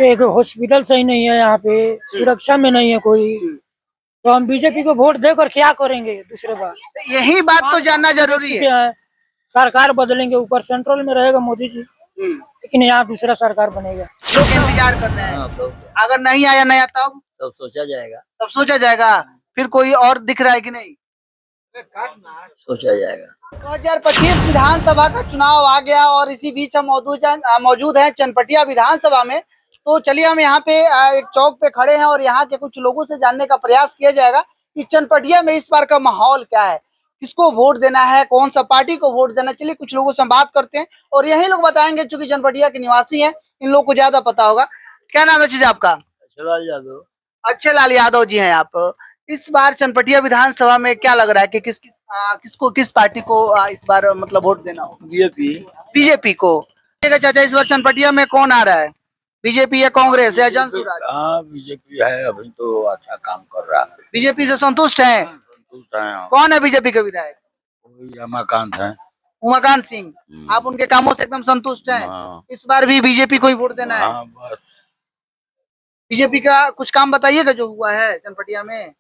एक हॉस्पिटल सही नहीं है यहाँ पे, सुरक्षा में नहीं है कोई, तो हम बीजेपी को वोट देकर क्या करेंगे दूसरे बार। यही बात तो जानना जरूरी है। है सरकार बदलेंगे, ऊपर सेंट्रल में रहेगा मोदी जी, लेकिन यहाँ दूसरा सरकार बनेगा। लोग इंतजार कर रहे हैं। हाँ, तो अगर नहीं आया नया तब सब सोचा जाएगा। तब सोचा जाएगा। फिर कोई और दिख रहा है कि नहीं? सोचा जाएगा। 2025 विधानसभा का चुनाव आ गया और इसी बीच हम मौजूद हैं चनपटिया विधानसभा में। तो चलिए हम यहाँ पे एक चौक पे खड़े हैं और यहाँ के कुछ लोगों से जानने का प्रयास किया जाएगा कि चनपटिया में इस बार का माहौल क्या है, किसको वोट देना है, कौन सा पार्टी को वोट देना। चलिए कुछ लोगों से हम बात करते हैं और यही लोग बताएंगे, चूंकि चनपटिया के निवासी हैं, इन लोगों को ज्यादा पता होगा। क्या नाम है चीज आपका? अच्छेलाल यादव। अच्छेलाल यादव जी हैं आप। इस बार चनपटिया विधानसभा में क्या लग रहा है कि किस पार्टी को इस बार मतलब वोट देना हो? बीजेपी को। चाचा इस बार चनपटिया में कौन आ रहा है, बीजेपी या कांग्रेस या जनसुराज? हाँ, बीजेपी है, अभी तो अच्छा काम कर रहा है। बीजेपी से संतुष्ट हैं? संतुष्ट है। कौन है बीजेपी के विधायक? रमाकांत है। उमाकांत सिंह। आप उनके कामों से एकदम संतुष्ट हैं? हाँ। इस बार भी बीजेपी को ही वोट देना है? हाँ, बस बीजेपी का कुछ काम बताइएगा जो हुआ है चनपटिया में।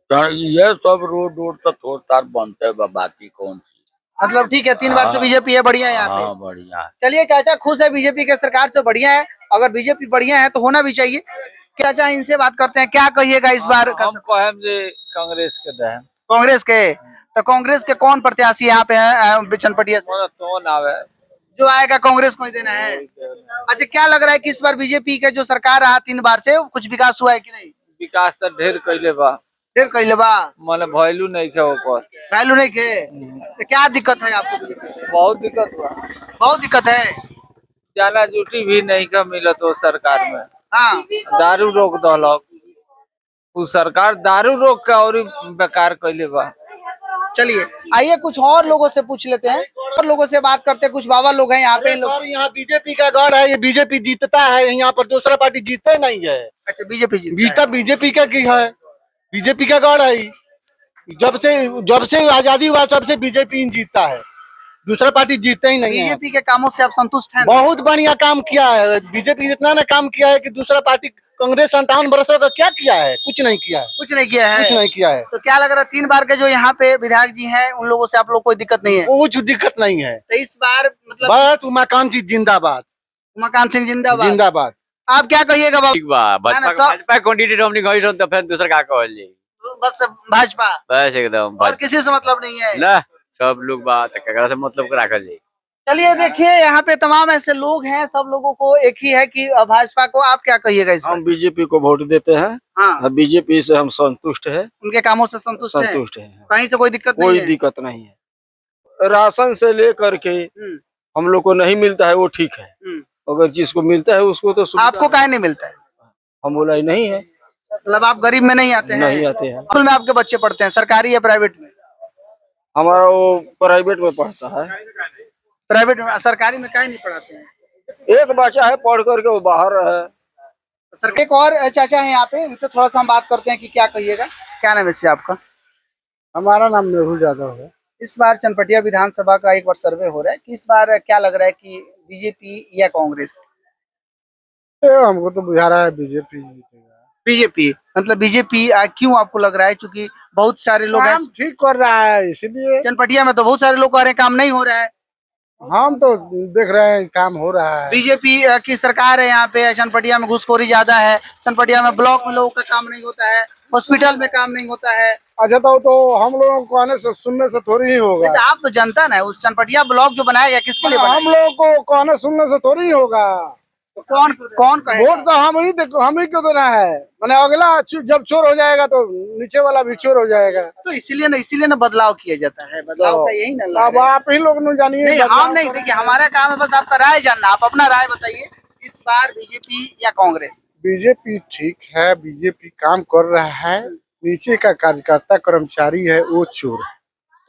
ये सब रोड तो थोड़ तार बनते है, बाकी कौन सी। मतलब ठीक है, 3 बार तो बीजेपी है, बढ़िया है यहाँ पे। हाँ, बढ़िया है। चलिए चाचा खुश है बीजेपी के सरकार से, बढ़िया है। अगर बीजेपी बढ़िया है तो होना भी चाहिए। चाचा इनसे बात करते हैं, क्या कहिएगा इस बार? कांग्रेस के दे कांग्रेस के? तो कांग्रेस के कौन प्रत्याशी यहाँ पे है चनपटिया से? तो नावे जो आएगा कांग्रेस को ही देना है। अच्छा क्या लग रहा है कि इस बार बीजेपी के जो सरकार रहा 3 बार से कुछ विकास हुआ है कि नहीं? विकास तो ढेर कैले बा, ढेर कैले बा, माने वैल्यू नहीं खे ऊपर। वैल्यू नहीं खे। तो क्या दिक्कत है आपको बीजेपी से? बहुत दिक्कत हुआ, बहुत दिक्कत है। जाला जूटी भी नहीं का मिलत हो सरकार में। हाँ, दारू रोक दलक, उ सरकार दारू रोक के और बेकार कैले बा। चलिए आइए कुछ और लोगों से पूछ लेते हैं, और लोगों से बात करते हैं। कुछ बाबा लोग हैं यहाँ पे। यहाँ बीजेपी का गढ़ है, ये बीजेपी जीतता है, यहाँ पर दूसरा पार्टी जीतते नहीं है। अच्छा बीजेपी जीतता बीजेपी का की है, बीजेपी का गढ़ है। जब से आजादी हुआ तब से बीजेपी जीतता है, दूसरा पार्टी जीतते ही नहीं है। बीजेपी के कामों से आप संतुष्ट हैं? बहुत बढ़िया काम किया है बीजेपी, इतना ना काम किया है कि दूसरा पार्टी कांग्रेस 57 वर्षों का क्या किया है? कुछ नहीं किया है। कुछ नहीं किया है। कुछ नहीं किया है। तो क्या लग रहा है 3 बार के जो यहाँ पे विधायक जी हैं उन लोगों से आप लोग कोई दिक्कत नहीं है? कुछ दिक्कत नहीं है। तो इस बार मतलब बस उमाकांत जी जिंदाबाद। उमाकांत सिंह जिंदाबाद। जिंदाबाद। आप क्या कहिएगा बाबू? ठीक बा, भाजपा कैंडिडेट हमनी गई तो फिर दूसरा का कहल जी। बस भाजपा, बस एकदम और किसी से मतलब नहीं है ना, सब लोग बात केकरा से मतलब राखल जी। चलिए देखिए यहाँ पे तमाम ऐसे लोग हैं, सब लोगों को एक ही है कि भाजपा को। आप क्या कहिएगा इस हम बीजेपी को वोट देते हैं। हाँ, बीजेपी से हम संतुष्ट है। उनके कामों से संतुष्ट है। कहीं से कोई दिक्कत नहीं कोई है? दिक्कत नहीं है। राशन से लेकर के हम लोग को नहीं मिलता है वो ठीक है, अगर जिसको मिलता है उसको तो आपको काहे नहीं मिलता है? हम बोला ही नहीं है। मतलब आप गरीब में नहीं आते हैं? नहीं आते हैं। स्कूल में आपके बच्चे पढ़ते हैं, सरकारी या प्राइवेट में? हमारा वो प्राइवेट में पढ़ता है। प्राइवेट में? सरकारी में काहे नहीं पढ़ाते हैं? एक बच्चा है पढ़ करके वो बाहर है। सर एक और चाचा है यहाँ पे, इनसे थोड़ा सा हम बात करते हैं कि क्या कहिएगा। क्या नाम है आपका? हमारा नाम मेहुल यादव है। इस बार चनपटिया विधानसभा का एक बार सर्वे हो रहा है कि इस बार क्या लग रहा है कि बीजेपी या कांग्रेस? हमको तो बुझा रहा है बीजेपी जीतेगा। बीजेपी? मतलब बीजेपी क्यों आपको लग रहा है? क्योंकि बहुत सारे लोग हैं ठीक कर रहा है इसलिए। चनपटिया में तो बहुत सारे लोग कह रहे हैं काम नहीं हो रहा है। हम तो देख रहे हैं काम हो रहा है। बीजेपी की सरकार है यहाँ पे, चनपटिया में घुसखोरी ज्यादा है, चनपटिया में ब्लॉक में लोगों का काम नहीं होता है, हॉस्पिटल में काम नहीं होता है। अच्छा तो हम लोगों को कहने से सुनने से थोड़ी ही होगा। तो आप तो जनता ना, उस चनपटिया ब्लॉक जो बनाया गया किसके लिए? हम लोगों को कहने सुनने से थोड़ी ही होगा। तो कौन कौन कहेगा? वोट तो हम ही क्यों देना है? मैंने अगला जब चोर हो जाएगा तो नीचे वाला भी चोर हो जाएगा। तो इसीलिए ना बदलाव किया जाता है, बदलाव का यही ना अब आप ही लोग न जानिए। नहीं हम नहीं, देखिए हमारा काम है बस आपका राय जानना। आप अपना राय बताइए, इस बार बीजेपी या कांग्रेस? बीजेपी ठीक है, बीजेपी काम कर रहा है। नीचे का कार्यकर्ता कर्मचारी है वो चोर है।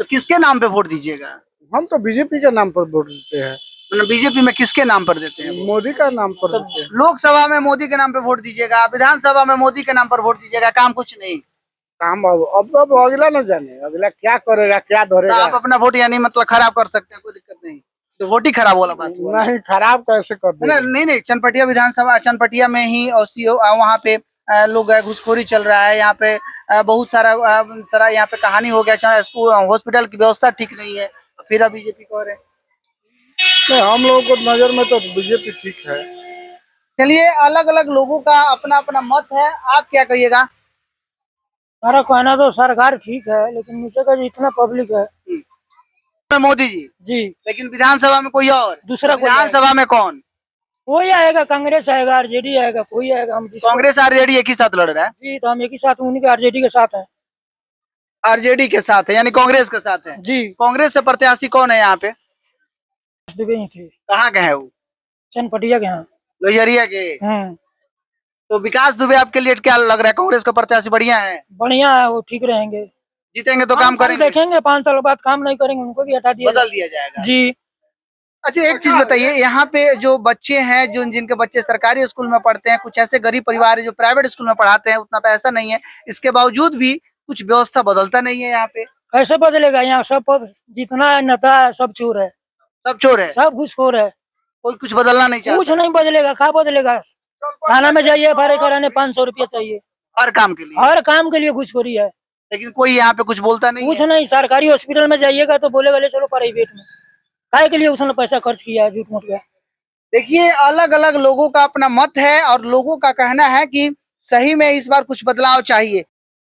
तो किसके नाम पे वोट दीजिएगा? हम तो बीजेपी के नाम पर वोट देते हैं। मतलब बीजेपी में किसके नाम पर देते हैं? मोदी का नाम पर तो देते हैं। लोकसभा में मोदी के नाम पे वोट दीजिएगा, विधानसभा में मोदी के नाम पर वोट दीजिएगा, काम कुछ नहीं। काम अब अगला न जाने, अगला क्या करेगा क्या तो धरेगा। आप अपना वोट यानी मतलब खराब कर सकते हैं, कोई दिक्कत नहीं। तो वोट ही खराब वाला बात हुआ। नहीं खराब कैसे कर नहीं नहीं नहीं, चनपटिया विधानसभा, चनपटिया में ही और वहाँ पे लोग घुसखोरी चल रहा है। यहाँ पे बहुत सारा यहाँ पे कहानी हो गया। स्कूल हॉस्पिटल की व्यवस्था ठीक नहीं है, फिर अब बीजेपी कह रहे हैं। नहीं, हम लोगों को नजर में तो बीजेपी ठीक है। चलिए, अलग अलग लोगों का अपना अपना मत है, आप क्या कहिएगा? हमारा कहना तो सरकार ठीक है, लेकिन नीचे का जितना पब्लिक है। मोदी जी, जी, लेकिन विधानसभा में कोई और, दूसरा कोई विधानसभा में कौन? कोई आएगा, कांग्रेस आएगा, आरजेडी आएगा, कोई आएगा। हम कांग्रेस आरजेडी एक ही साथ लड़ रहा है। जी, तो हम एक ही साथ उन्हीं के आरजेडी के साथ है। आरजेडी के साथ है यानी कांग्रेस के साथ है। जी, कांग्रेस से प्रत्याशी कौन है यहाँ पे? दुबे ही थे, कहाँ के है वो? चनपटिया के यहाँ। लोहियरिया के। तो विकास दुबे आपके लिए क्या लग रहा है, कांग्रेस का प्रत्याशी बढ़िया है? बढ़िया है, वो ठीक रहेंगे। जीतेंगे तो काम करेंगे। देखेंगे 5 साल बाद काम नहीं करेंगे, उनको भी हटा दिया, बदल दिया जाएगा। जी। अच्छा, एक चीज बताइए, यहाँ पे जो बच्चे हैं, जो जिनके बच्चे सरकारी स्कूल में पढ़ते हैं, कुछ ऐसे गरीब परिवार है जो प्राइवेट स्कूल में पढ़ाते हैं, उतना पैसा नहीं है, इसके बावजूद भी कुछ व्यवस्था बदलता नहीं है यहाँ पे। कैसे बदलेगा? यहाँ सब जितना नेता है सब चोर है, सब चोर है, सब घूसखोर है। कोई कुछ बदलना नहीं कुछ चाहता नहीं बदलेगा, क्या बदलेगा? थाना में जाइए, फारे कराने 500 रुपया चाहिए हर काम के लिए, हर काम के लिए घूसखोरी है। लेकिन कोई यहाँ पे कुछ बोलता नहीं कुछ है। नहीं, सरकारी हॉस्पिटल में जाइएगा तो बोलेगा ले चलो प्राइवेट में। काय के लिए उसने पैसा खर्च किया है झूठ मूठ का? देखिए, अलग अलग लोगों का अपना मत है और लोगों का कहना है कि सही में इस बार कुछ बदलाव चाहिए।